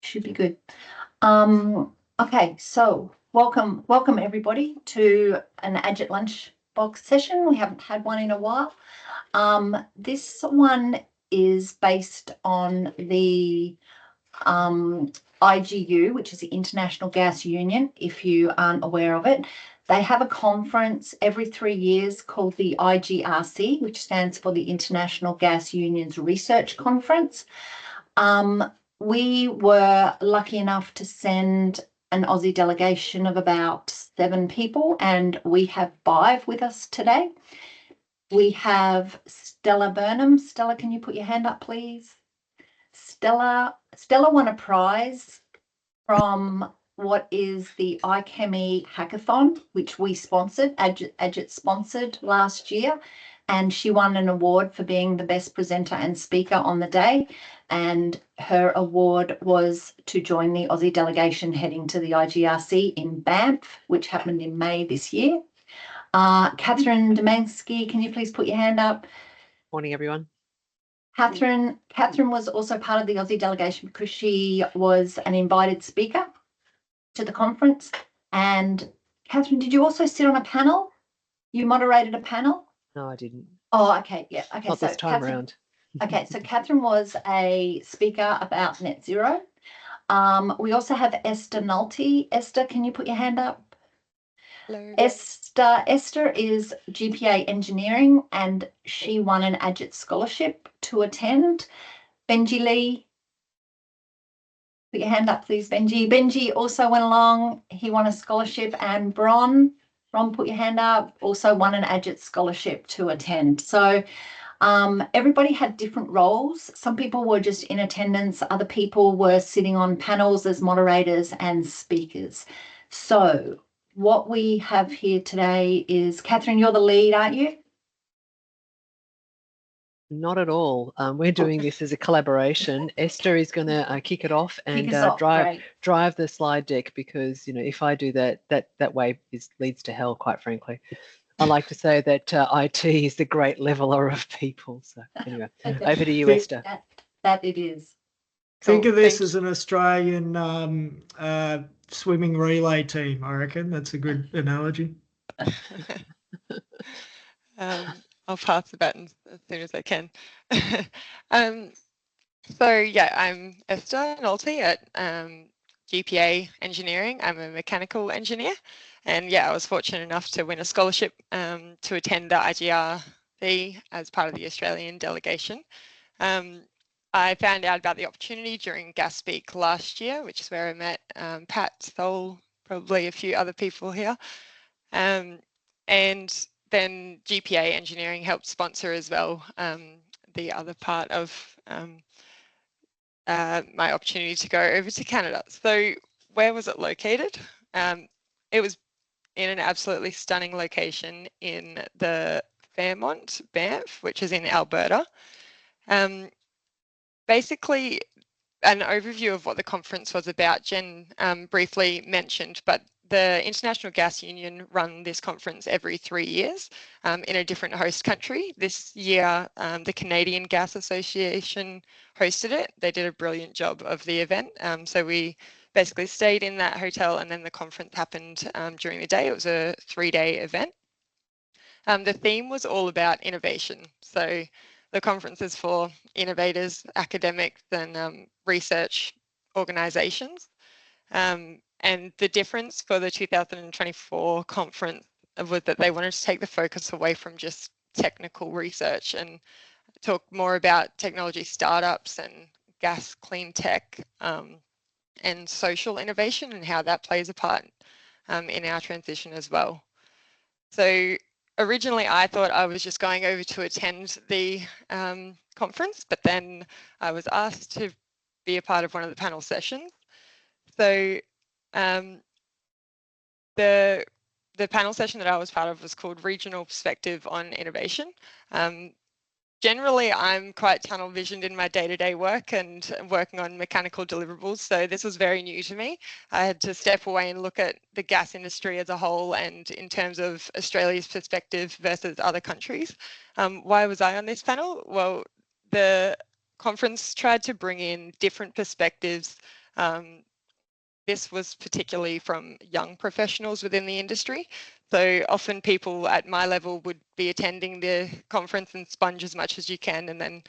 Should be good. Okay, so welcome everybody to an AGIT Lunchbox session. We haven't had one in a while. This one is based on the IGU, which is the International Gas Union, if you aren't aware of it. They have a conference every 3 years called the IGRC, which stands for the International Gas Union's Research Conference. We were lucky enough to send an Aussie delegation of about 7 people, and we have 5 with us today. We have Stella Burnham. Stella, can you put your hand up, please? Stella won a prize from what is the iChemie Hackathon, which we sponsored, AGIT sponsored last year, and she won an award for being the best presenter and speaker on the day, and her award was to join the Aussie delegation heading to the IGRC in Banff, which happened in May this year. Catherine Domansky, can you please put your hand up? Morning, everyone. Catherine was also part of the Aussie delegation because she was an invited speaker to the conference. And Catherine, did you also sit on a panel? You moderated a panel? No, I didn't. Oh, okay. Yeah. Okay. Not so this time around. Okay. So Catherine was a speaker about net zero. We also have Esther Nolte. Esther, can you put your hand up? Hello. Esther is GPA engineering, and she won an AGIT scholarship to attend. Benji Lee, put your hand up, please, Benji. Benji also went along. He won a scholarship, and Bron, put your hand up, also won an AGIT scholarship to attend. So everybody had different roles. Some people were just in attendance. Other people were sitting on panels as moderators and speakers. So what we have here today is, Catherine, you're the lead, aren't you? Not at all. We're doing this as a collaboration. Esther is going to kick it off and drive the slide deck, because if I do that way leads to hell, quite frankly. I like to say that IT is the great leveler of people. So anyway, over to you, Esther. That it is. Think of this as an Australian swimming relay team, I reckon. That's a good analogy. I'll pass the baton as soon as I can. So yeah, I'm Esther Nolte at GPA Engineering. I'm a mechanical engineer, and yeah, I was fortunate enough to win a scholarship to attend the IGRC as part of the Australian delegation. I found out about the opportunity during Gas Speak last year, which is where I met Pat, Sol, probably a few other people here. And then GPA Engineering helped sponsor as well the other part of my opportunity to go over to Canada. So where was it located? It was in an absolutely stunning location in the Fairmont, Banff, which is in Alberta. Basically, an overview of what the conference was about, Jen briefly mentioned, but the International Gas Union run this conference every 3 years in a different host country. This year, the Canadian Gas Association hosted it. They did a brilliant job of the event. So we basically stayed in that hotel, and then the conference happened during the day. It was a 3-day event. The theme was all about innovation. So the conference is for innovators, academics, and research organisations. And the difference for the 2024 conference was that they wanted to take the focus away from just technical research and talk more about technology startups and gas clean tech and social innovation and how that plays a part in our transition as well. So originally, I thought I was just going over to attend the conference, but then I was asked to be a part of one of the panel sessions. So the panel session that I was part of was called Regional Perspective on Innovation. Generally, I'm quite tunnel visioned in my day-to-day work and working on mechanical deliverables, so this was very new to me. I had to step away and look at the gas industry as a whole and in terms of Australia's perspective versus other countries. Why was I on this panel? Well, the conference tried to bring in different perspectives This was particularly from young professionals within the industry. So often people at my level would be attending the conference and sponge as much as you can and then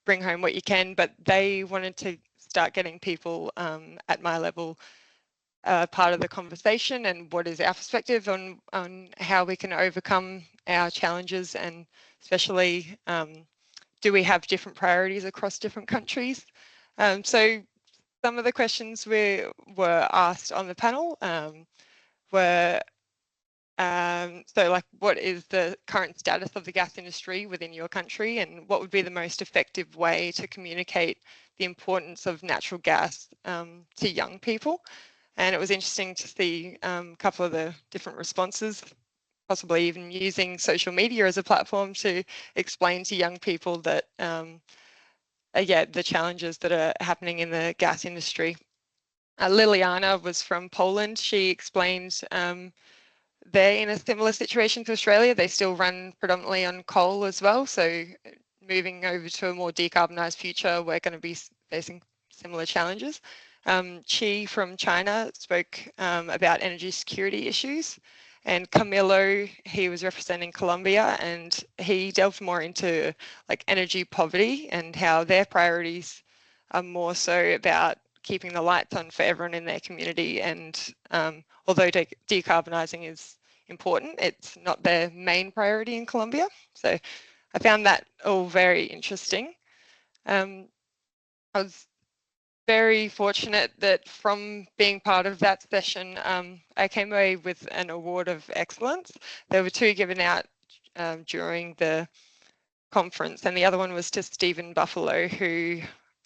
bring home what you can, but they wanted to start getting people at my level part of the conversation and what is our perspective on how we can overcome our challenges, and especially do we have different priorities across different countries. So some of the questions we were asked on the panel were so like, what is the current status of the gas industry within your country, and what would be the most effective way to communicate the importance of natural gas to young people? And it was interesting to see a couple of the different responses, possibly even using social media as a platform to explain to young people that, yeah, the challenges that are happening in the gas industry. Liliana was from Poland. She explained they're in a similar situation to Australia. They still run predominantly on coal as well. So moving over to a more decarbonised future, we're going to be facing similar challenges. Chi from China spoke about energy security issues. And Camilo, he was representing Colombia, and he delved more into like energy poverty and how their priorities are more so about keeping the lights on for everyone in their community. And although decarbonising is important, it's not their main priority in Colombia. So I found that all very interesting. I was very fortunate that from being part of that session, I came away with an award of excellence. There were 2 given out during the conference, and the other one was to Stephen Buffalo, who,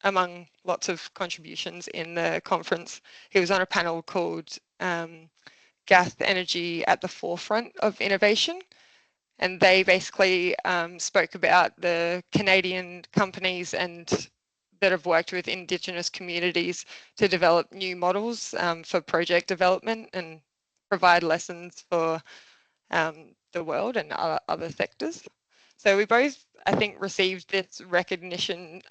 among lots of contributions in the conference, he was on a panel called Gas Energy at the Forefront of Innovation. And they basically spoke about the Canadian companies and that have worked with Indigenous communities to develop new models for project development and provide lessons for the world and other sectors. So we both, I think, received this recognition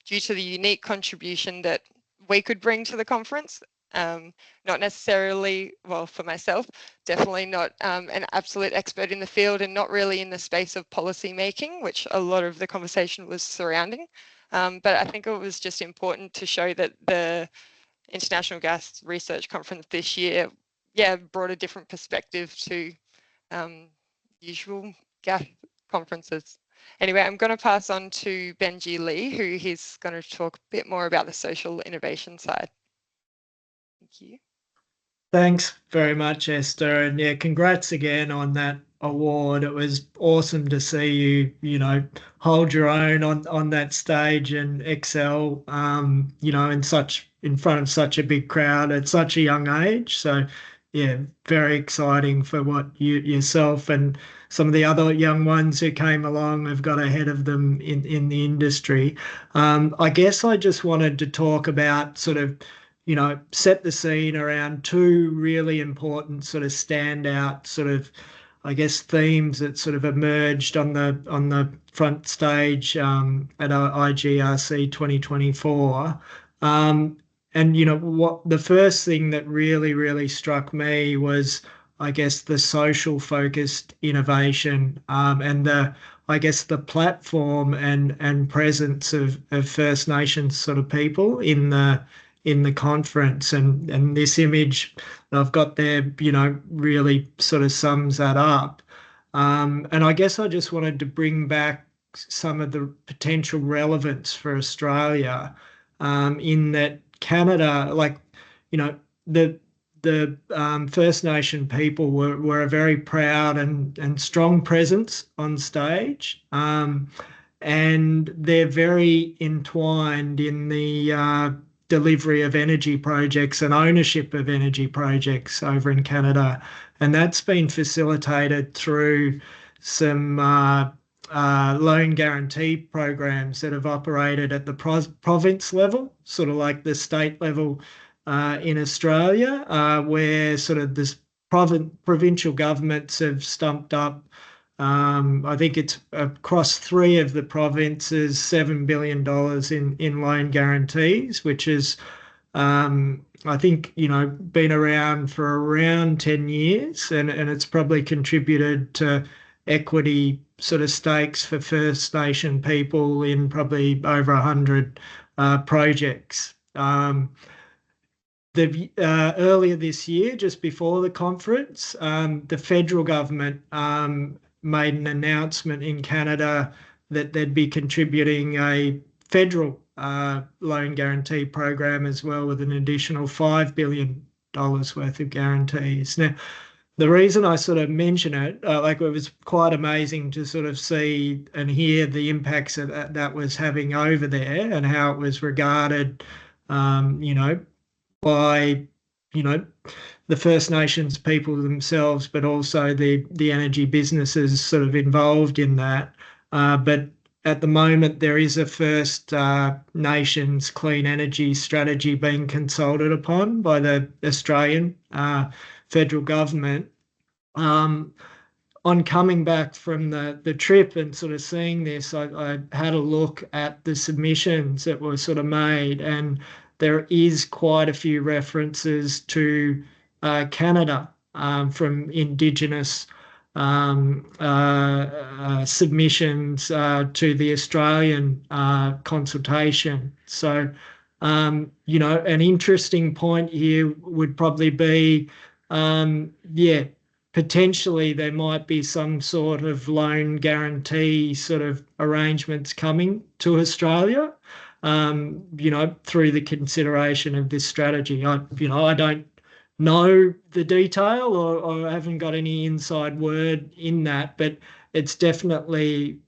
due to the unique contribution that we could bring to the conference. Not necessarily, well, for myself, definitely not an absolute expert in the field and not really in the space of policy making, which a lot of the conversation was surrounding. But I think it was just important to show that the International Gas Research Conference this year, yeah, brought a different perspective to usual gas conferences. Anyway, I'm going to pass on to Benji Lee, who he's going to talk a bit more about the social innovation side. Thank you. Thanks very much, Esther. And yeah, congrats again on that award. It was awesome to see you, hold your own on that stage and excel, in front of such a big crowd at such a young age. So yeah, very exciting for what yourself and some of the other young ones who came along have got ahead of them in the industry. I guess I just wanted to talk about sort of, set the scene around 2 really important sort of standout sort of, I guess, themes that sort of emerged on the front stage at our IGRC 2024. What the first thing that really struck me was, I guess, the social focused innovation and the platform and presence of First Nations sort of people in the conference, and this image that I've got there, really sort of sums that up. And I guess I just wanted to bring back some of the potential relevance for Australia in that Canada, the First Nation people were a very proud and strong presence on stage. And they're very entwined in the delivery of energy projects and ownership of energy projects over in Canada. And that's been facilitated through some loan guarantee programs that have operated at the province level, sort of like the state level in Australia, where sort of this provincial governments have stumped up, I think it's across 3 of the provinces, $7 billion in loan guarantees, which is I think, been around for around 10 years, and it's probably contributed to equity sort of stakes for First Nation people in probably over 100 projects. Earlier this year, just before the conference, the federal government made an announcement in Canada that they'd be contributing a federal loan guarantee program as well, with an additional $5 billion worth of guarantees. Now, the reason I sort of mention it, it was quite amazing to sort of see and hear the impacts that was having over there, and how it was regarded, by, the First Nations people themselves, but also the energy businesses sort of involved in that. But at the moment, there is a First Nations clean energy strategy being consulted upon by the Australian federal government. On coming back from the trip and sort of seeing this, I had a look at the submissions that were sort of made, and there is quite a few references to Canada from Indigenous submissions to the Australian consultation. So, an interesting point here would probably be, potentially there might be some sort of loan guarantee sort of arrangements coming to Australia, through the consideration of this strategy. I don't know the detail, or I haven't got any inside word in that, but it's definitely,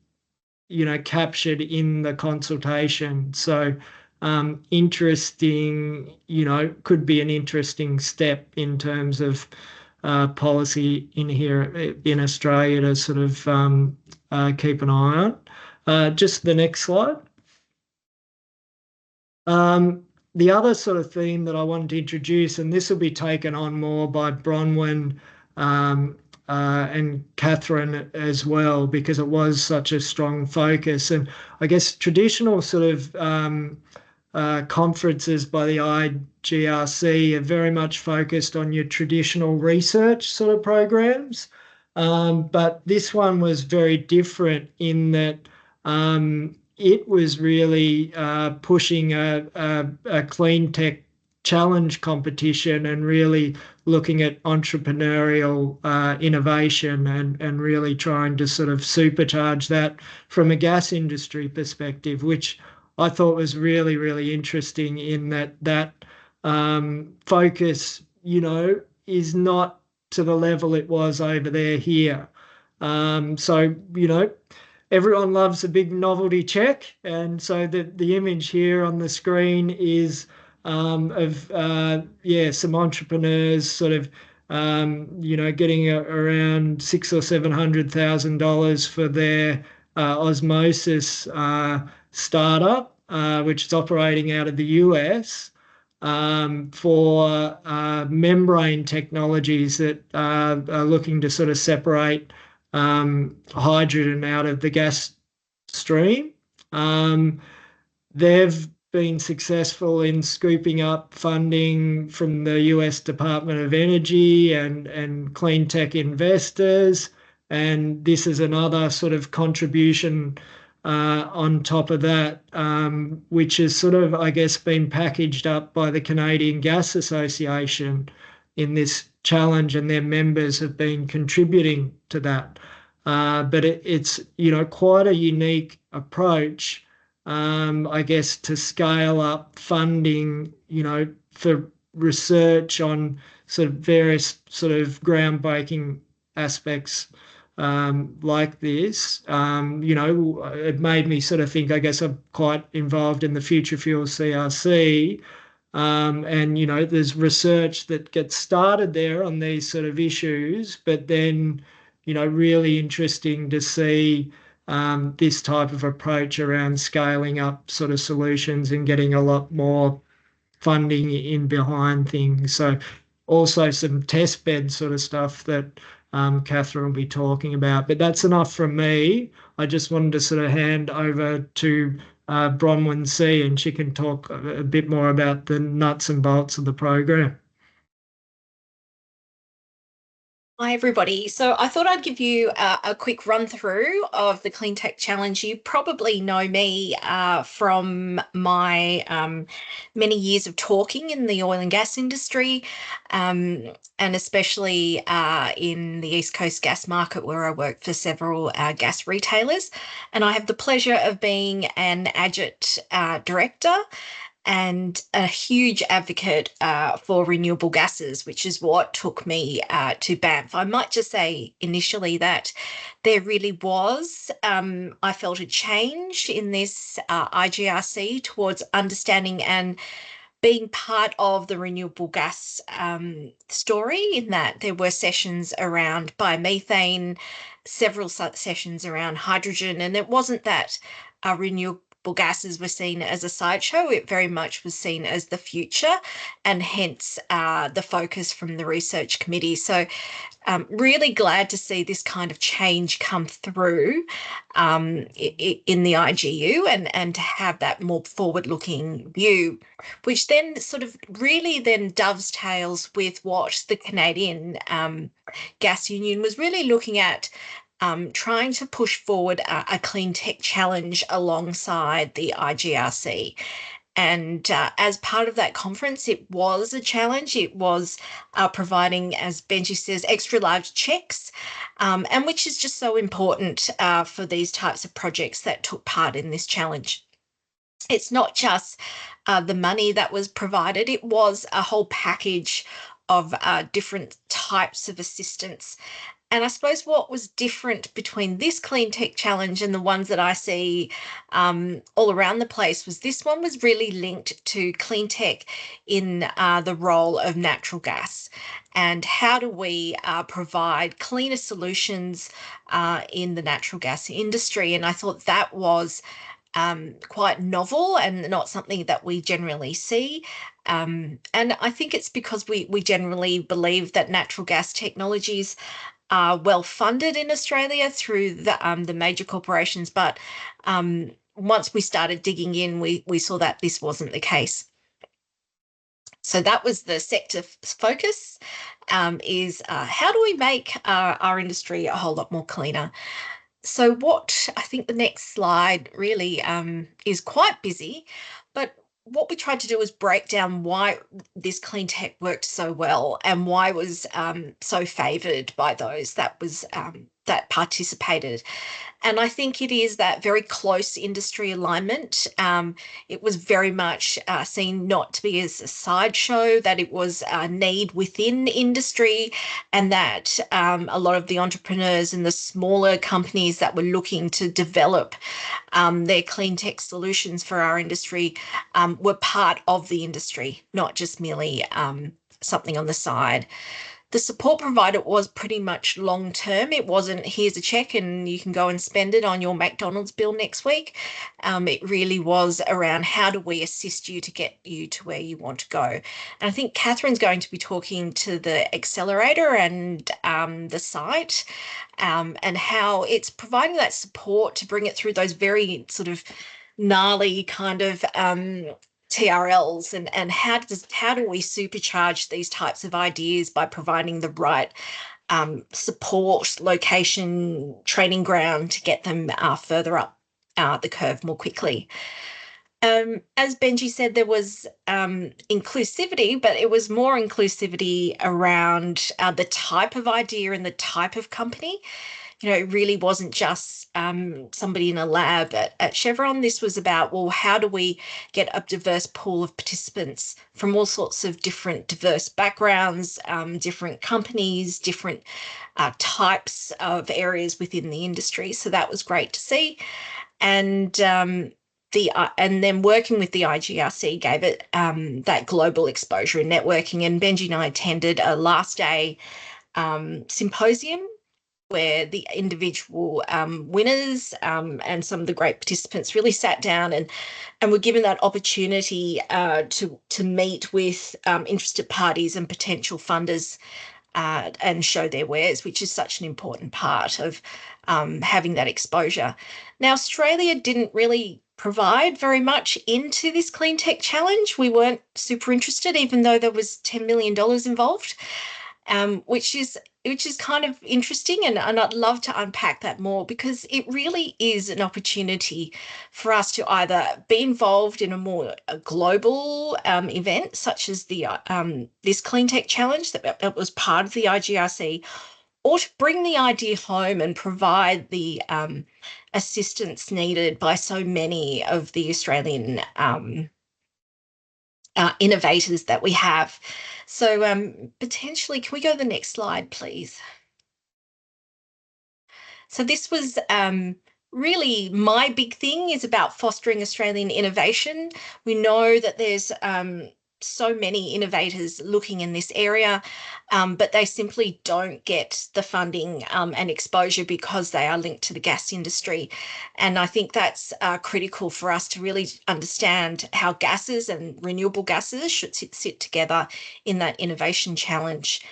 captured in the consultation. So, interesting, could be an interesting step in terms of policy in here in Australia to sort of keep an eye on. Just the next slide. The other sort of theme that I wanted to introduce, and this will be taken on more by Bronwyn and Catherine as well, because it was such a strong focus. And I guess traditional sort of conferences by the IGRC are very much focused on your traditional research sort of programs. But this one was very different in that it was really pushing a clean tech challenge competition, and really looking at entrepreneurial innovation, and really trying to sort of supercharge that from a gas industry perspective, which I thought was really, really interesting, in that focus, is not to the level it was over there here. So, everyone loves a big novelty check. And so the image here on the screen is of some entrepreneurs sort of, getting around $600,000 or $700,000 for their osmosis startup, which is operating out of the US, for membrane technologies that are looking to sort of separate hydrogen out of the gas stream. They've been successful in scooping up funding from the US Department of Energy and clean tech investors. And this is another sort of contribution on top of that, which has sort of, I guess, been packaged up by the Canadian Gas Association in this challenge, and their members have been contributing to that. But it's, quite a unique approach, I guess, to scale up funding, for research on sort of various sort of groundbreaking aspects like this. It made me sort of think, I guess I'm quite involved in the Future Fuels CRC, and, there's research that gets started there on these sort of issues, but then, really interesting to see this type of approach around scaling up sort of solutions and getting a lot more funding in behind things. So also some test bed sort of stuff that Catherine will be talking about. But that's enough from me. I just wanted to sort of hand over to Bronwyn C, and she can talk a bit more about the nuts and bolts of the program. Hi, everybody. So I thought I'd give you a quick run through of the Clean Tech Challenge. You probably know me from my many years of talking in the oil and gas industry, and especially in the East Coast gas market, where I work for several gas retailers. And I have the pleasure of being an AGIT director and a huge advocate for renewable gases, which is what took me to Banff. I might just say initially that there really was, I felt a change in this IGRC towards understanding and being part of the renewable gas story, in that there were sessions around biomethane, several sessions around hydrogen, and it wasn't that renewable gases were seen as a sideshow. It very much was seen as the future, and hence the focus from the research committee. So really glad to see this kind of change come through in the IGU, and to have that more forward-looking view, which then sort of really then dovetails with what the Canadian Gas Union was really looking at, trying to push forward a clean tech challenge alongside the IGRC. And as part of that conference, it was a challenge. It was providing, as Benji says, extra large checks, and which is just so important for these types of projects that took part in this challenge. It's not just the money that was provided, it was a whole package of different types of assistance. And I suppose what was different between this Clean Tech Challenge and the ones that I see all around the place was this one was really linked to clean tech in the role of natural gas. And how do we provide cleaner solutions in the natural gas industry? And I thought that was quite novel and not something that we generally see. And I think it's because we generally believe that natural gas technologies are well funded in Australia through the major corporations, but once we started digging in, we saw that this wasn't the case. So that was the sector focus, is how do we make our industry a whole lot more cleaner? So what I think the next slide really is quite busy, but what we tried to do was break down why this clean tech worked so well and why it was so favoured by those that participated. And I think it is that very close industry alignment. It was very much seen not to be as a sideshow, that it was a need within industry, and that a lot of the entrepreneurs and the smaller companies that were looking to develop their clean tech solutions for our industry were part of the industry, not just merely something on the side. The support provided was pretty much long term. It wasn't, here's a check and you can go and spend it on your McDonald's bill next week. It really was around how do we assist you to get you to where you want to go. And I think Catherine's going to be talking to the accelerator and the site, and how it's providing that support to bring it through those very sort of gnarly kind of TRLs, and how do we supercharge these types of ideas by providing the right support, location, training ground to get them further up the curve more quickly. As Benji said, there was inclusivity, but it was more inclusivity around the type of idea and the type of company. You know, it really wasn't just somebody in a lab at Chevron. This was about, well, how do we get a diverse pool of participants from all sorts of different diverse backgrounds, different companies, different types of areas within the industry. So that was great to see. And then working with the IGRC gave it that global exposure and networking. And Benji and I attended a last day symposium where the individual winners and some of the great participants really sat down and were given that opportunity to meet with interested parties and potential funders and show their wares, which is such an important part of having that exposure. Now, Australia didn't really provide very much into this clean tech challenge. We weren't super interested, even though there was $10 million involved, which is kind of interesting, and I'd love to unpack that more, because it really is an opportunity for us to either be involved in a more global event, such as the this clean tech challenge that was part of the IGRC, or to bring the idea home and provide the assistance needed by so many of the Australian innovators that we have. So potentially, can we go to the next slide, please? So this was really my big thing, is about fostering Australian innovation. We know that there's so many innovators looking in this area, but they simply don't get the funding and exposure because they are linked to the gas industry. And I think that's critical for us to really understand how gases and renewable gases should sit together in that innovation challenge.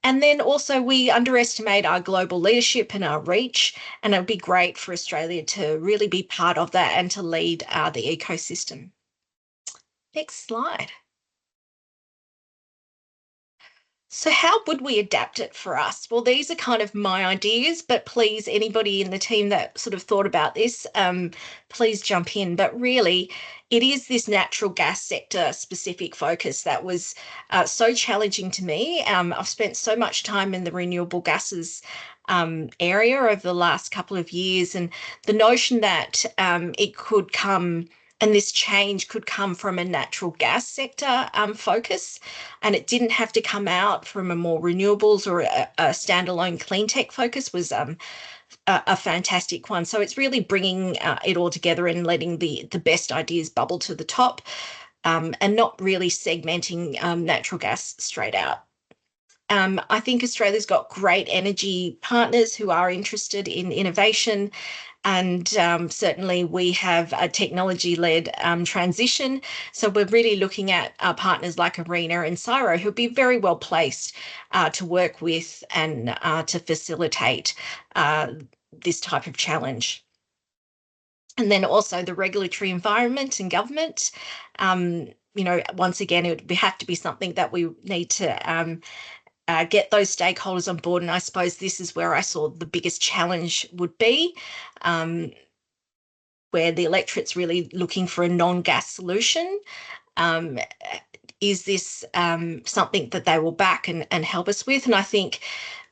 And then also, we underestimate our global leadership and our reach, and it would be great for Australia to really be part of that and to lead the ecosystem. Next slide. So how would we adapt it for us? Well, these are kind of my ideas, but please, anybody in the team that sort of thought about this, please jump in. But really, it is this natural gas sector specific focus that was so challenging to me. I've spent so much time in the renewable gases area over the last couple of years, and the notion that it could come, and this change could come from a natural gas sector focus, and it didn't have to come out from a more renewables or a standalone clean tech focus, was a fantastic one. So it's really bringing it all together and letting the best ideas bubble to the top, and not really segmenting natural gas straight out. I think Australia's got great energy partners who are interested in innovation, and certainly we have a technology-led transition. So we're really looking at our partners like ARENA and CSIRO, who'll be very well placed to work with and to facilitate this type of challenge. And then also the regulatory environment and government. You know, once again, it would have to be something that we need to get those stakeholders on board. And I suppose this is where I saw the biggest challenge would be, where the electorate's really looking for a non-gas solution. Is this something that they will back and help us with? And I think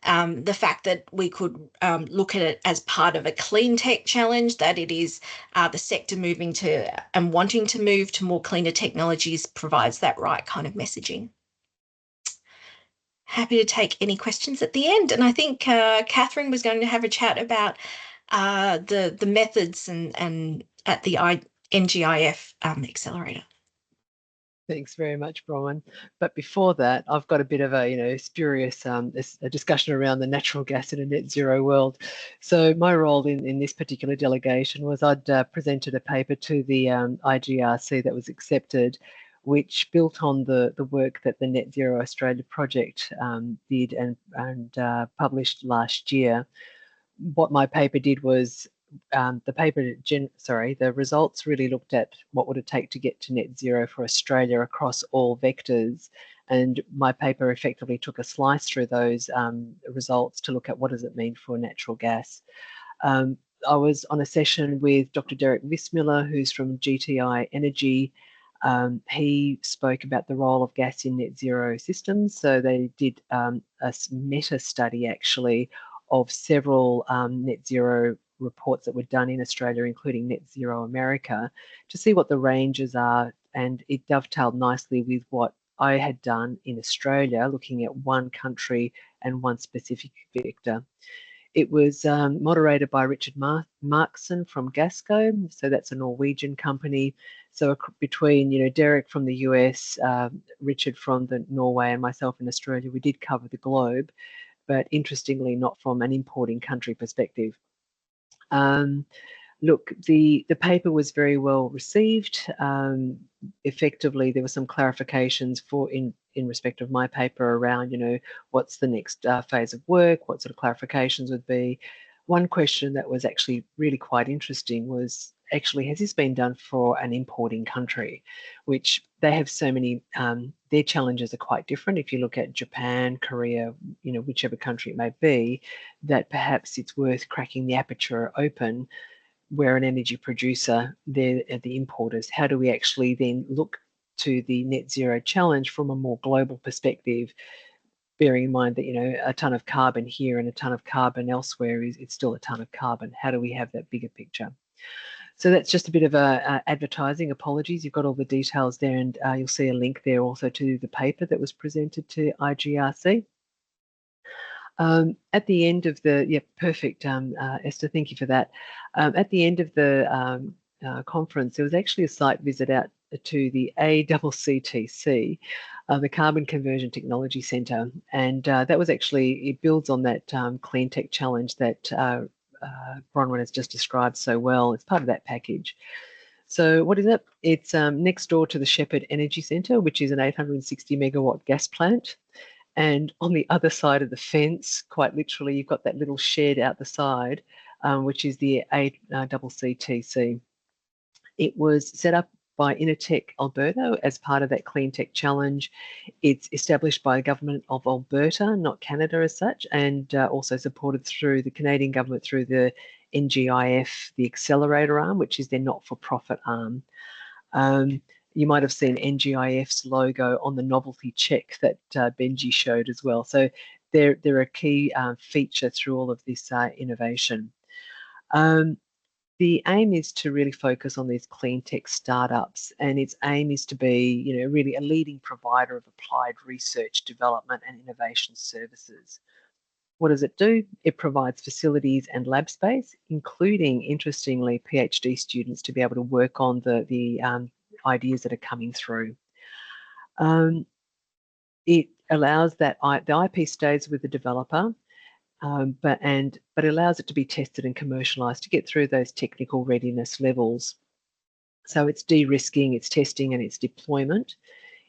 the fact that we could look at it as part of a clean tech challenge, that it is the sector moving to and wanting to move to more cleaner technologies, provides that right kind of messaging. Happy to take any questions at the end. And I think Catherine was going to have a chat about the methods and at the NGIF accelerator. Thanks very much, Bronwyn. But before that, I've got a bit of a spurious a discussion around the natural gas in a net zero world. So my role in this particular delegation was I'd presented a paper to the IGRC that was accepted, which built on the work that the Net Zero Australia project did and published last year. What my paper did was the results really looked at what would it take to get to net zero for Australia across all vectors. And my paper effectively took a slice through those results to look at what does it mean for natural gas. I was on a session with Dr. Derek Vismiller, who's from GTI Energy. He spoke about the role of gas in net zero systems. So they did a meta study actually of several net zero reports that were done in Australia, including Net Zero America, to see what the ranges are. And it dovetailed nicely with what I had done in Australia, looking at one country and one specific vector. It was moderated by Richard Markson from Gasco, so that's a Norwegian company. So between Derek from the US, Richard from Norway, and myself in Australia, we did cover the globe, but interestingly not from an importing country perspective. Look, the paper was very well received. Effectively, there were some clarifications in respect of my paper around, what's the next phase of work, what sort of clarifications would be. One question that was actually really quite interesting was actually has this been done for an importing country, which they have so many, their challenges are quite different. If you look at Japan, Korea, whichever country it may be, that perhaps it's worth cracking the aperture open. We're an energy producer, they're the importers. How do we actually then look to the net zero challenge from a more global perspective, bearing in mind that, a ton of carbon here and a ton of carbon elsewhere it's still a ton of carbon. How do we have that bigger picture? So that's just a bit of advertising. Apologies, you've got all the details there, and you'll see a link there also to the paper that was presented to IGRC. At the end of the, perfect, Esther, thank you for that. At the end of the conference, there was actually a site visit out to the AGIT, the Carbon Conversion Technology Centre, and that was actually, it builds on that Clean Tech Challenge that Bronwyn has just described so well. It's part of that package. So what is it? It's next door to the Shepherd Energy Centre, which is an 860 megawatt gas plant. And on the other side of the fence, quite literally, you've got that little shed out the side, which is the AGIT. It was set up by Intertech Alberta as part of that Clean Tech Challenge. It's established by the Government of Alberta, not Canada as such, and also supported through the Canadian government through the NGIF, the accelerator arm, which is their not-for-profit arm. You might have seen NGIF's logo on the novelty check that Benji showed as well. So they're a key feature through all of this innovation. The aim is to really focus on these clean tech startups, and its aim is to be, really a leading provider of applied research, development, and innovation services. What does it do? It provides facilities and lab space, including, interestingly, PhD students to be able to work on the ideas that are coming through. It allows that the IP stays with the developer, but it allows it to be tested and commercialized to get through those technical readiness levels. So it's de-risking, it's testing, and it's deployment.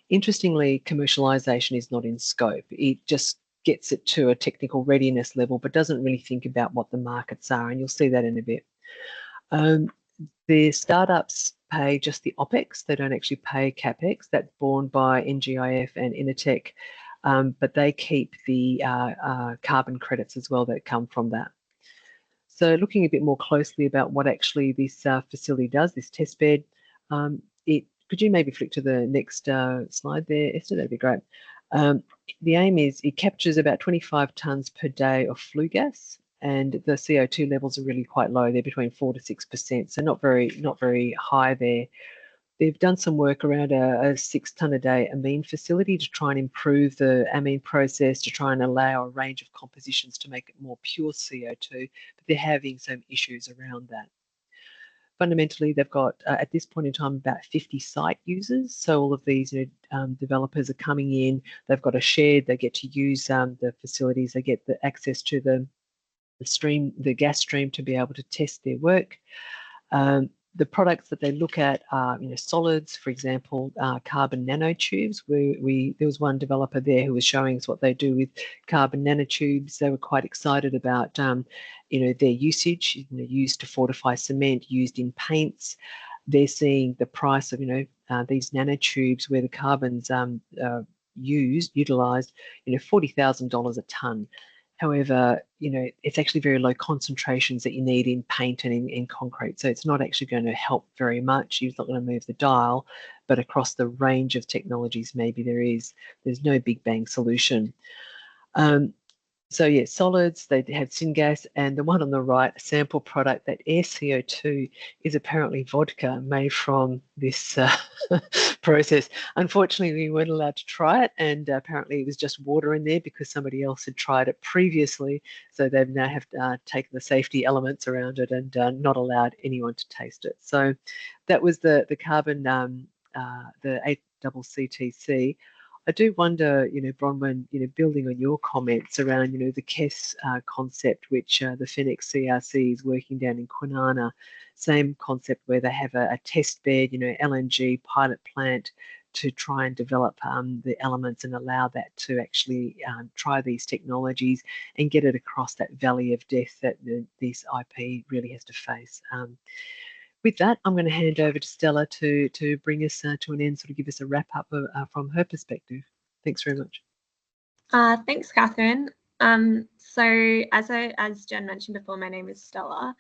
Interestingly, commercialization is not in scope. It just gets it to a technical readiness level, but doesn't really think about what the markets are, and you'll see that in a bit. The startups pay just the OPEX. They don't actually pay CAPEX. That's borne by NGIF and Intertech, but they keep the carbon credits as well that come from that. So looking a bit more closely about what actually this facility does, this test bed, could you maybe flick to the next slide there, Esther? That'd be great. The aim is it captures about 25 tonnes per day of flue gas, and the CO2 levels are really quite low. They're between 4 to 6%, so not very high there. They've done some work around a 6 tonne a day amine facility to try and improve the amine process, to try and allow a range of compositions to make it more pure CO2, but they're having some issues around that. Fundamentally, they've got, at this point in time, about 50 site users. So all of these developers are coming in. They've got a shed. They get to use the facilities. They get the access to the gas stream to be able to test their work. The products that they look at are, solids, for example, carbon nanotubes. There was one developer there who was showing us what they do with carbon nanotubes. They were quite excited about, their usage, used to fortify cement, used in paints. They're seeing the price of, these nanotubes where the carbon's utilised, $40,000 a tonne. However, it's actually very low concentrations that you need in paint and in concrete. So it's not actually going to help very much. It's not going to move the dial, but across the range of technologies, maybe there's no big bang solution. So yeah, solids, they have syngas, and the one on the right, a sample product, that air CO2 is apparently vodka made from this process. Unfortunately, we weren't allowed to try it, and apparently it was just water in there because somebody else had tried it previously. So they've now have taken the safety elements around it and not allowed anyone to taste it. So that was the carbon, the AGIT. I do wonder, Bronwyn, building on your comments around, the KES concept, which the Fenix CRC is working down in Kwinana, same concept where they have a test bed, LNG pilot plant to try and develop the elements and allow that to actually try these technologies and get it across that valley of death that this IP really has to face. with that, I'm going to hand over to Stella to bring us to an end, sort of give us a wrap up from her perspective. Thanks very much. Thanks, Catherine. So as Jen mentioned before, my name is Stella,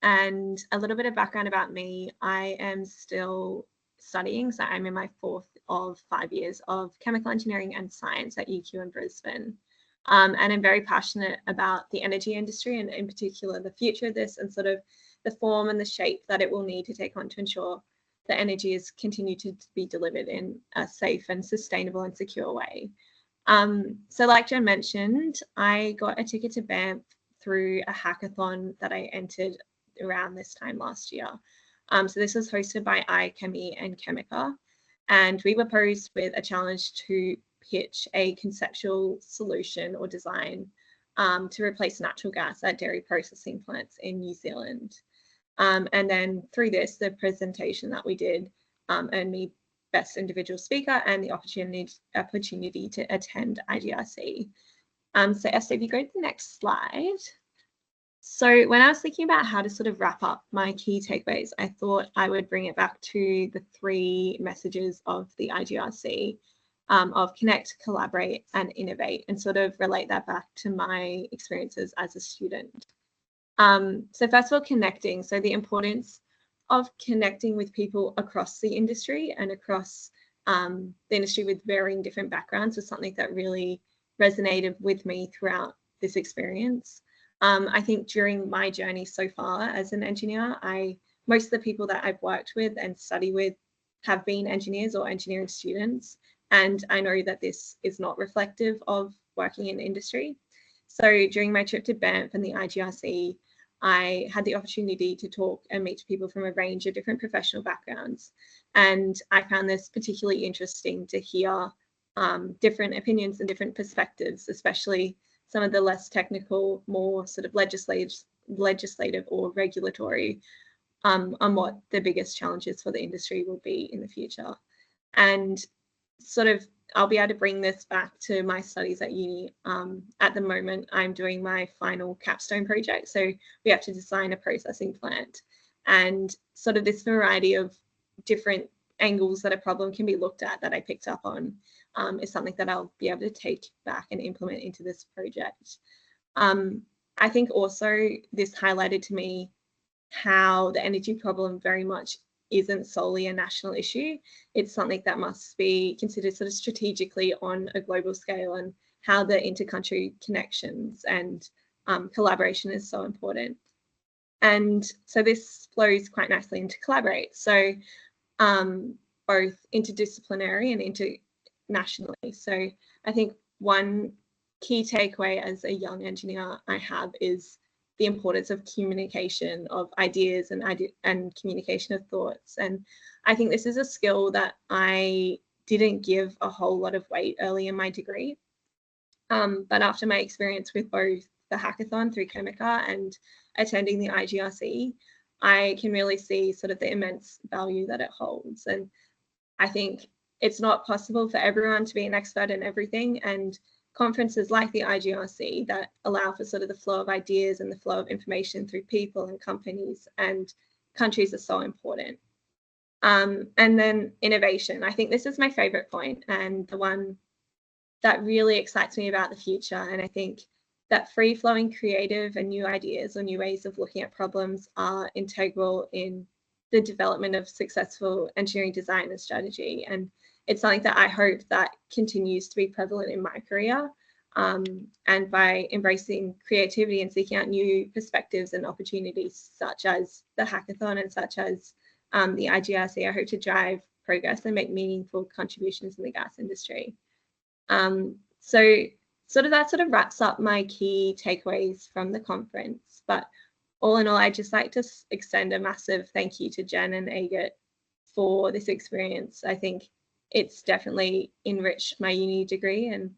and a little bit of background about me. I am still studying, so I'm in my 4th of 5 years of chemical engineering and science at UQ in Brisbane. And I'm very passionate about the energy industry, and in particular the future of this, and sort of the form and the shape that it will need to take on to ensure that energy is continued to be delivered in a safe and sustainable and secure way. So like Jen mentioned, I got a ticket to Banff through a hackathon that I entered around this time last year. So this was hosted by iChemie and Chemica, and we were posed with a challenge to pitch a conceptual solution or design to replace natural gas at dairy processing plants in New Zealand. And then through this, the presentation that we did earned me Best Individual Speaker and the opportunity to attend IGRC. So Esther, if you go to the next slide. So when I was thinking about how to sort of wrap up my key takeaways, I thought I would bring it back to the 3 messages of the IGRC of connect, collaborate, and innovate, and sort of relate that back to my experiences as a student. So first of all, connecting. So the importance of connecting with people across the industry and across the industry with varying different backgrounds was something that really resonated with me throughout this experience. I think during my journey so far as an engineer, most of the people that I've worked with and study with have been engineers or engineering students, and I know that this is not reflective of working in industry. So during my trip to Banff and the IGRC, I had the opportunity to talk and meet people from a range of different professional backgrounds. And I found this particularly interesting to hear different opinions and different perspectives, especially some of the less technical, more sort of legislative or regulatory on what the biggest challenges for the industry will be in the future. And sort of I'll be able to bring this back to my studies at uni. At the moment, I'm doing my final capstone project. So we have to design a processing plant, and sort of this variety of different angles that a problem can be looked at that I picked up on is something that I'll be able to take back and implement into this project. I think also this highlighted to me how the energy problem very much isn't solely a national issue. It's something that must be considered sort of strategically on a global scale, and how the intercountry connections and collaboration is so important. And so this flows quite nicely into collaborate. So both interdisciplinary and internationally. So I think one key takeaway as a young engineer I have is the importance of communication of ideas and communication of thoughts. And I think this is a skill that I didn't give a whole lot of weight early in my degree. But after my experience with both the hackathon through Chemica and attending the IGRC, I can really see sort of the immense value that it holds. And I think it's not possible for everyone to be an expert in everything, and conferences like the IGRC that allow for sort of the flow of ideas and the flow of information through people and companies and countries are so important. And then innovation. I think this is my favorite point and the one that really excites me about the future. And I think that free-flowing creative and new ideas or new ways of looking at problems are integral in the development of successful engineering design and strategy. And it's something that I hope that continues to be prevalent in my career. And by embracing creativity and seeking out new perspectives and opportunities, such as the hackathon and such as the IGRC, I hope to drive progress and make meaningful contributions in the gas industry. So that sort of wraps up my key takeaways from the conference. But all in all, I'd just like to extend a massive thank you to Jen and AGIT for this experience. I think it's definitely enriched my uni degree and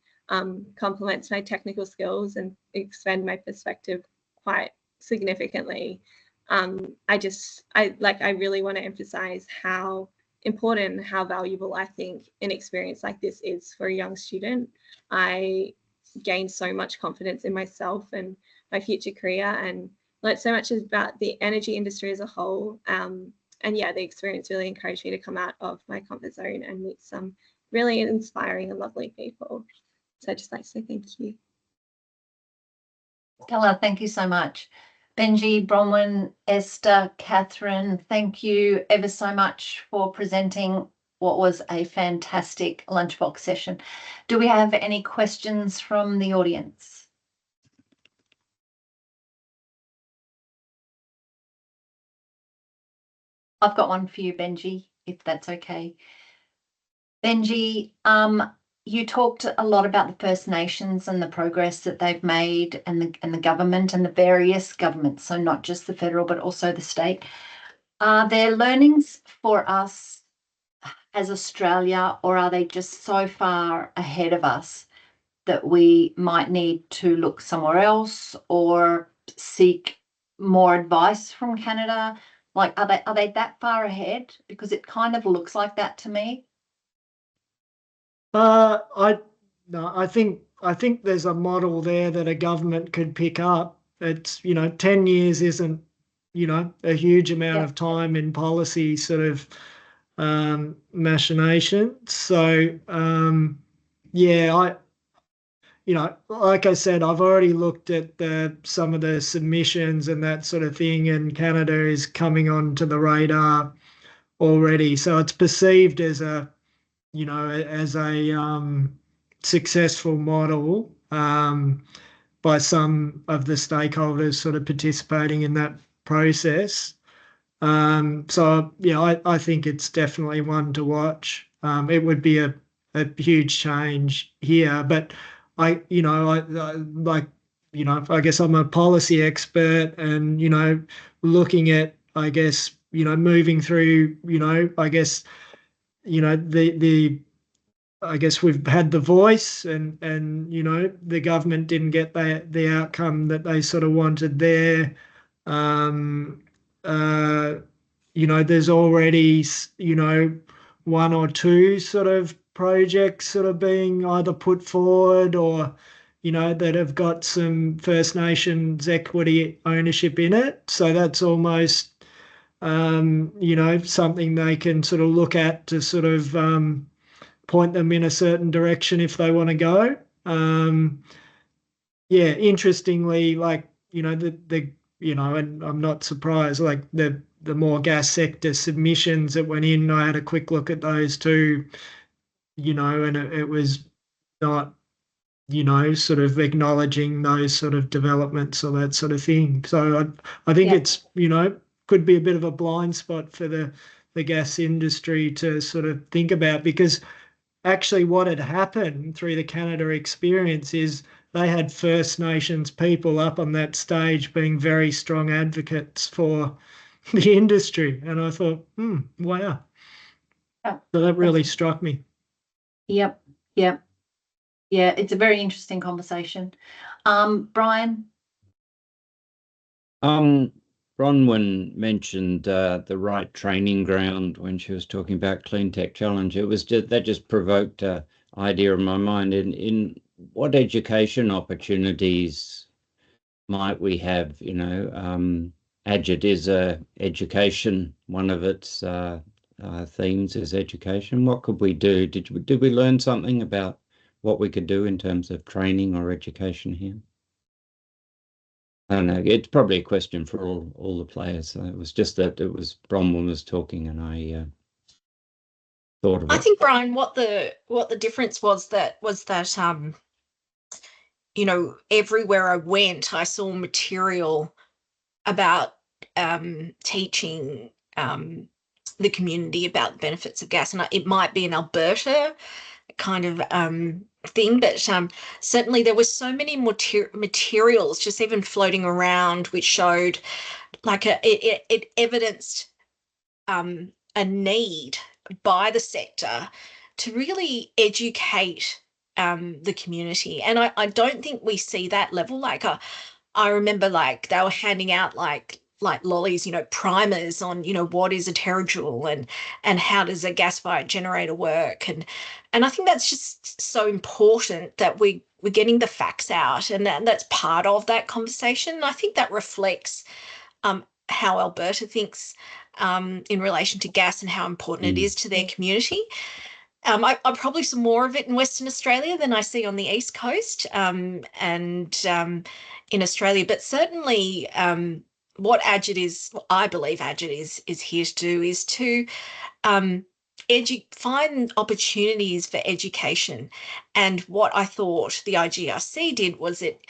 complements my technical skills and expand my perspective quite significantly. I really want to emphasize how important and how valuable I think an experience like this is for a young student. I gained so much confidence in myself and my future career, and learned so much about the energy industry as a whole, yeah, the experience really encouraged me to come out of my comfort zone and meet some really inspiring and lovely people. So I'd just like to say thank you. Stella, thank you so much. Benji, Bronwyn, Esther, Catherine, thank you ever so much for presenting what was a fantastic Lunchbox session. Do we have any questions from the audience? I've got one for you, Benji, if that's okay. Benji, you talked a lot about the First Nations and the progress that they've made, and the government and the various governments, so not just the federal but also the state. Are there learnings for us as Australia, or are they just so far ahead of us that we might need to look somewhere else or seek more advice from Canada? Like, are they that far ahead? Because it kind of looks like that to me. I think there's a model there that a government could pick up. It's 10 years isn't a huge amount of time in policy sort of machination. So like I said, I've already looked at some of the submissions and that sort of thing, and Canada is coming onto the radar already. So it's perceived as a successful model by some of the stakeholders sort of participating in that process. So I think it's definitely one to watch. It would be a huge change here, but I guess I'm a policy expert, and looking at, I guess, moving through, I guess we've had the voice, and the government didn't get the outcome that they sort of wanted there. There's already one or two sort of projects sort of being either put forward or that have got some First Nations equity ownership in it. So that's almost something they can sort of look at to sort of point them in a certain direction if they want to go. Interestingly, like, and I'm not surprised, like the more gas sector submissions that went in, I had a quick look at those too, and it was not, sort of acknowledging those sort of developments or that sort of thing. So I think it's, could be a bit of a blind spot for the gas industry to sort of think about, because actually what had happened through the Canada experience is they had First Nations people up on that stage being very strong advocates for the industry. And I thought, wow. Yeah. So that really struck me. Yep. Yeah, it's a very interesting conversation. Brian? Bronwyn mentioned the right training ground when she was talking about Clean Tech Challenge. It was that just provoked an idea in my mind. In what education opportunities might we have? AGIT is education. One of its themes is education. What could we do? Did we learn something about what we could do in terms of training or education here? I don't know. It's probably a question for all the players. It was just that it was Bronwyn was talking, and I thought of it. I think, Brian, what the difference was that everywhere I went, I saw material about teaching the community about the benefits of gas, and it might be in Alberta kind of thing, but certainly there were so many materials just even floating around which showed like it evidenced a need by the sector to really educate the community, and I don't think we see that level. Like I remember like they were handing out like lollies, primers on, what is a terajoule and how does a gas-fired generator work. And I think that's just so important that we're getting the facts out, and that's part of that conversation. And I think that reflects how Alberta thinks in relation to gas and how important it is to their community. I probably saw more of it in Western Australia than I see on the East Coast and in Australia. But certainly what AGIT is, I believe AGIT is here to do is to find opportunities for education. And what I thought the IGRC did was it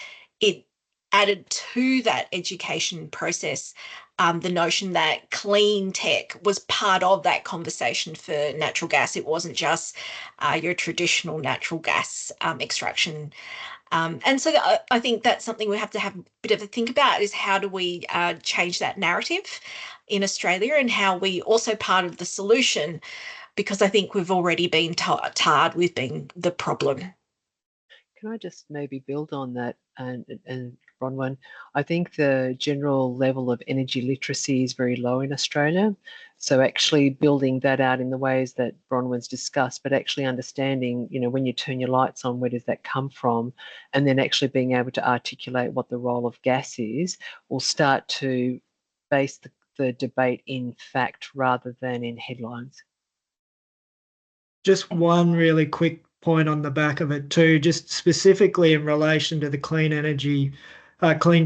added to that education process the notion that clean tech was part of that conversation for natural gas. It wasn't just your traditional natural gas extraction. And so I think that's something we have to have a bit of a think about, is how do we change that narrative in Australia, and how we also part of the solution, because I think we've already been tarred with being the problem. Can I just maybe build on that, and Bronwyn? I think the general level of energy literacy is very low in Australia. So actually building that out in the ways that Bronwyn's discussed, but actually understanding, you know, when you turn your lights on, where does that come from? And then actually being able to articulate what the role of gas is, will start to base the debate in fact rather than in headlines. Just one really quick point on the back of it too, just specifically in relation to the clean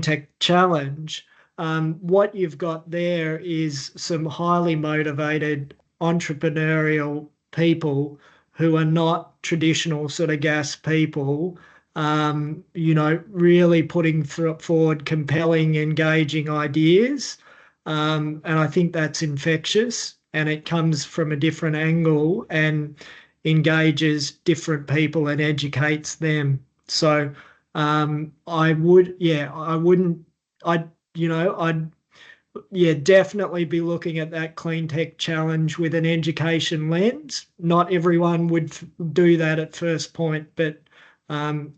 tech challenge. What you've got there is some highly motivated entrepreneurial people who are not traditional sort of gas people, you know, really putting forward compelling, engaging ideas. And I think that's infectious, and it comes from a different angle and engages different people and educates them. So I'd definitely be looking at that clean tech challenge with an education lens. Not everyone would do that at first point, but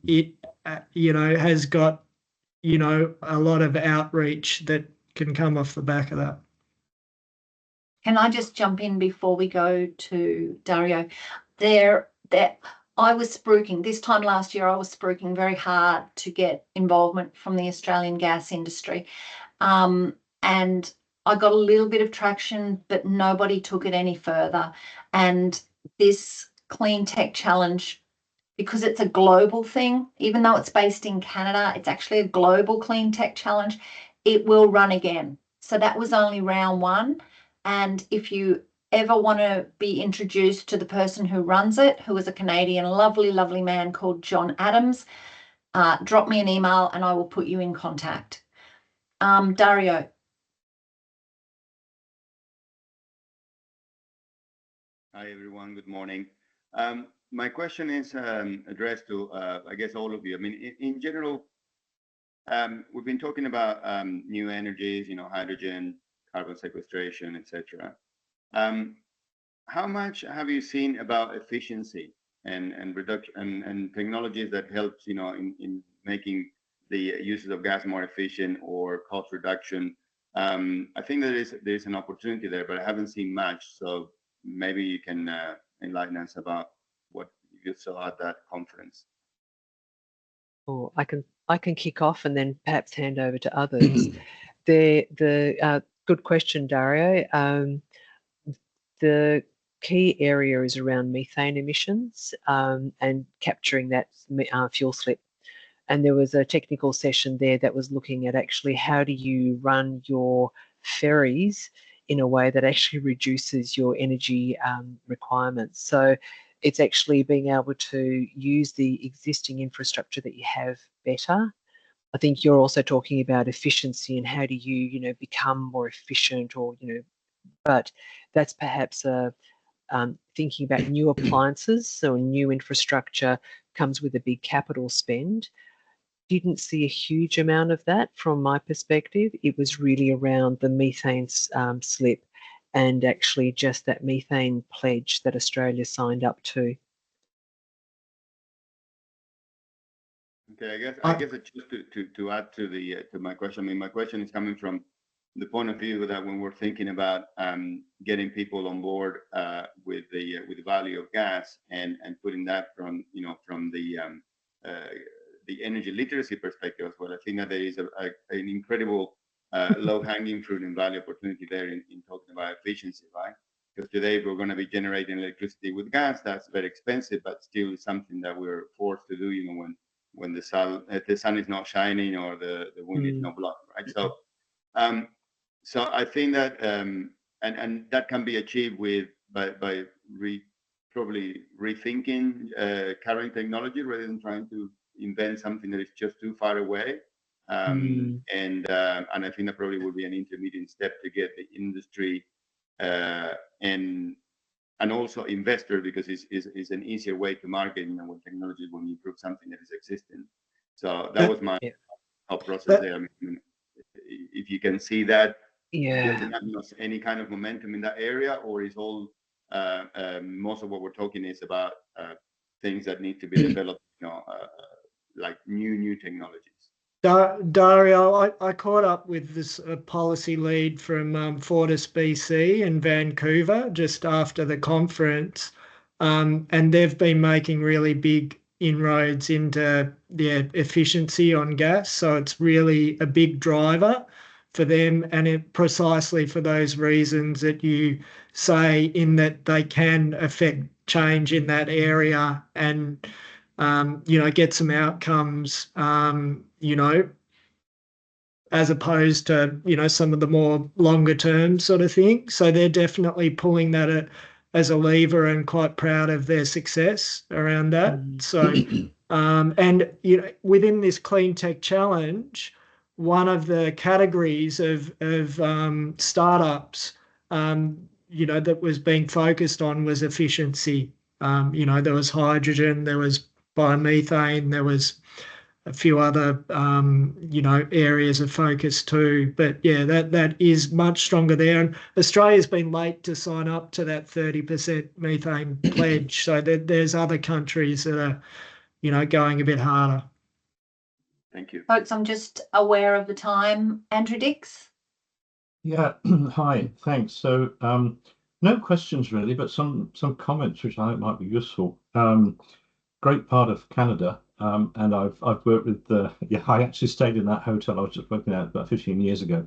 it has got, you know, a lot of outreach that can come off the back of that. Can I just jump in before we go to Dario? I was spruiking this time last year. I was spruiking very hard to get involvement from the Australian gas industry, and I got a little bit of traction, but nobody took it any further. And this clean tech challenge, because it's a global thing, even though it's based in Canada, it's actually a global clean tech challenge. It will run again. So that was only round one. And if you ever want to be introduced to the person who runs it, who is a Canadian, lovely, lovely man called John Adams, drop me an email and I will put you in contact. Dario. Hi, everyone. Good morning. My question is addressed to, I guess, all of you. I mean, in general, we've been talking about new energies, you know, hydrogen, carbon sequestration, etc. How much have you seen about efficiency and reduction and technologies that helps, you know, in making the uses of gas more efficient or cost reduction? I think there's an opportunity there, but I haven't seen much. So maybe you can enlighten us about what you saw at that conference. Oh, I can kick off and then perhaps hand over to others. Good question, Dario. The key area is around methane emissions and capturing that fuel slip. And there was a technical session there that was looking at actually how do you run your ferries in a way that actually reduces your energy requirements. So it's actually being able to use the existing infrastructure that you have better. I think you're also talking about efficiency and how do you, you know, become more efficient, or, you know, but that's perhaps thinking about new appliances. So new infrastructure comes with a big capital spend. Didn't see a huge amount of that from my perspective. It was really around the methane slip and actually just that methane pledge that Australia signed up to. Okay, I guess it's just to add to my question. I mean, my question is coming from the point of view that when we're thinking about getting people on board with the value of gas and putting that from, you know, from the energy literacy perspective as well, I think that there is an incredible low-hanging fruit and value opportunity there in talking about efficiency, right? Because today we're going to be generating electricity with gas. That's very expensive, but still something that we're forced to do, you know, when the sun is not shining or the wind is not blowing, right? So I think that and that can be achieved by probably rethinking current technology rather than trying to invent something that is just too far away. And I think that probably would be an intermediate step to get the industry and also investor, because it's an easier way to market, you know, with technology when you improve something that is existing. So that was my thought process there. I mean, if you can see that building up any kind of momentum in that area, or is all most of what we're talking is about things that need to be developed, you know, like new technologies. Dario, I caught up with this policy lead from Fortis BC in Vancouver just after the conference, and they've been making really big inroads into their efficiency on gas. So it's really a big driver for them, and it precisely for those reasons that you say, in that they can affect change in that area and you know, get some outcomes, you know, as opposed to, you know, some of the more longer term sort of thing. So they're definitely pulling that as a lever, and quite proud of their success around that. So, and, you know, within this Clean Tech Challenge, one of the categories of startups, you know, that was being focused on was efficiency. You know, there was hydrogen, there was biomethane, there was a few other, you know, areas of focus too. But yeah, that is much stronger there. And Australia's been late to sign up to that 30% methane pledge. So there's other countries that are, you know, going a bit harder. Thank you. Folks, I'm just aware of the time. Andrew Dix? Yeah, hi, thanks. So no questions really, but some comments which I think might be useful. Great part of Canada, and I've worked with I actually stayed in that hotel I was just working at about 15 years ago.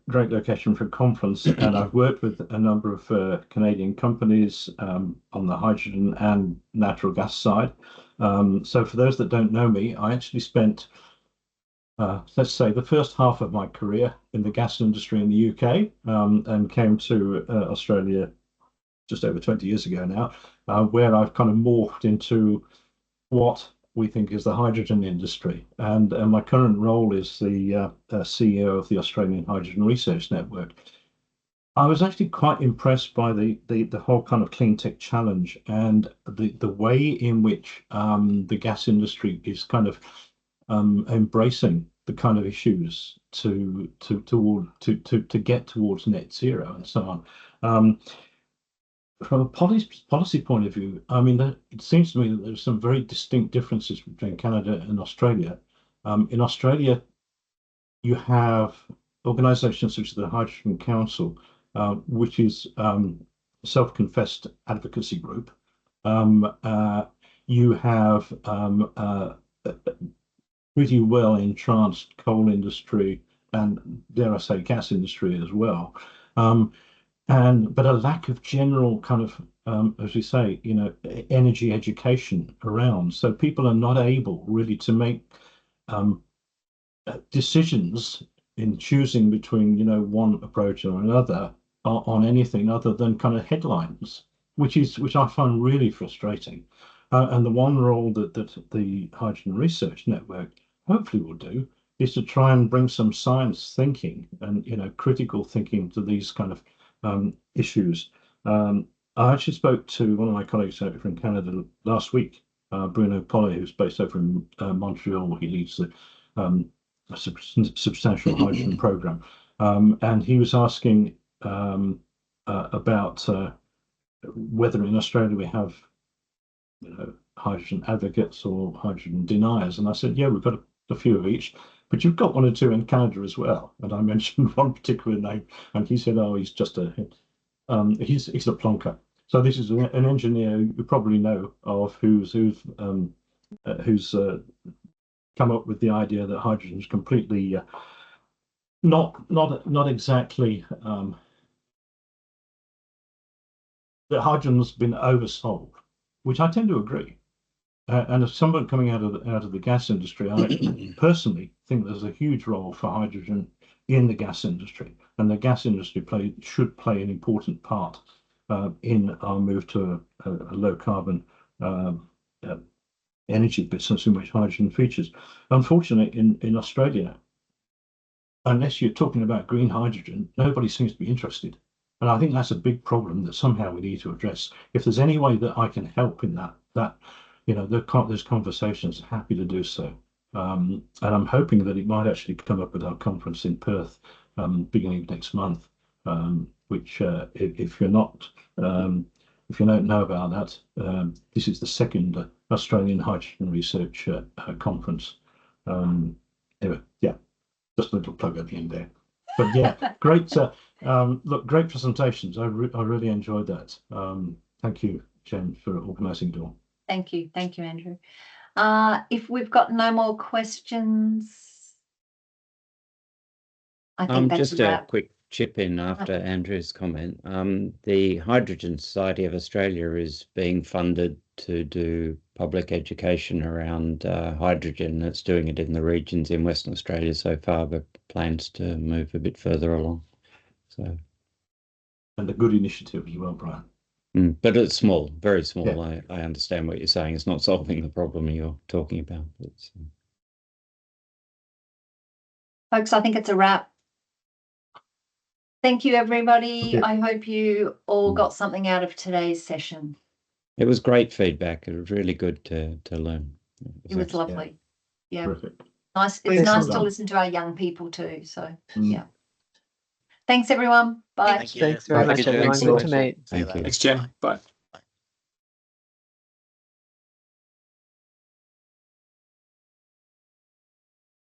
Great location for a conference, and I've worked with a number of Canadian companies on the hydrogen and natural gas side. So for those that don't know me, I actually spent let's say the first half of my career in the gas industry in the UK, and came to Australia just over 20 years ago now, where I've kind of morphed into what we think is the hydrogen industry. And my current role is the CEO of the Australian Hydrogen Research Network. I was actually quite impressed by the whole kind of clean tech challenge, and the way in which the gas industry is kind of embracing the kind of issues to get towards net zero and so on. From a policy point of view, I mean, it seems to me that there's some very distinct differences between Canada and Australia. In Australia, you have organisations such as the Hydrogen Council, which is a self-confessed advocacy group. You have pretty well entranced coal industry and, dare I say, gas industry as well. But a lack of general kind of, as we say, you know, energy education around. So people are not able really to make decisions in choosing between, you know, one approach or another on anything other than kind of headlines, which I find really frustrating. And the one role that the Hydrogen Research Network hopefully will do is to try and bring some science thinking and, you know, critical thinking to these kind of issues. I actually spoke to one of my colleagues over in Canada last week, Bruno Pollet, who's based over in Montreal. He leads the substantial hydrogen program, and he was asking about whether in Australia we have, you know, hydrogen advocates or hydrogen deniers. And I said, yeah, we've got a few of each, but you've got one or two in Canada as well. And I mentioned one particular name, and he said, oh, he's just he's a plonker. So this is an engineer you probably know of who's come up with the idea that hydrogen is completely Not exactly. That hydrogen's been oversold, which I tend to agree. And as someone coming out of the gas industry, I personally think there's a huge role for hydrogen in the gas industry, and the gas industry should play an important part in our move to a low carbon energy business in which hydrogen features. Unfortunately, in Australia, unless you're talking about green hydrogen, nobody seems to be interested. And I think that's a big problem that somehow we need to address. If there's any way that I can help in that there's conversations, happy to do so. And I'm hoping that it might actually come up at our conference in Perth, beginning of next month. Which, if you don't know about that, this is the second Australian Hydrogen Research Conference. Anyway, yeah, just a little plug at the end there. But yeah, great. Look, great presentations. I really enjoyed that. Thank you, Jen, for organising it all. Thank you, Andrew. If we've got no more questions, I think that's just a quick chip in after Andrew's comment. The Hydrogen Society of Australia is being funded to do public education around hydrogen. It's doing it in the regions in Western Australia so far, but plans to move a bit further along. So, and a good initiative as well, Brian. But it's small, very small. Yeah. I understand what you're saying. It's not solving the problem you're talking about. Folks, I think it's a wrap. Thank you, everybody. I hope you all got something out of today's session. It was great feedback. It was really good to learn. It was lovely. Yeah. Perfect. Nice. It's nice to listen to our young people too. So yeah. Thanks, everyone. Bye. Thanks very much, everyone. Good to meet. Thank you. Thanks, Jen. Bye.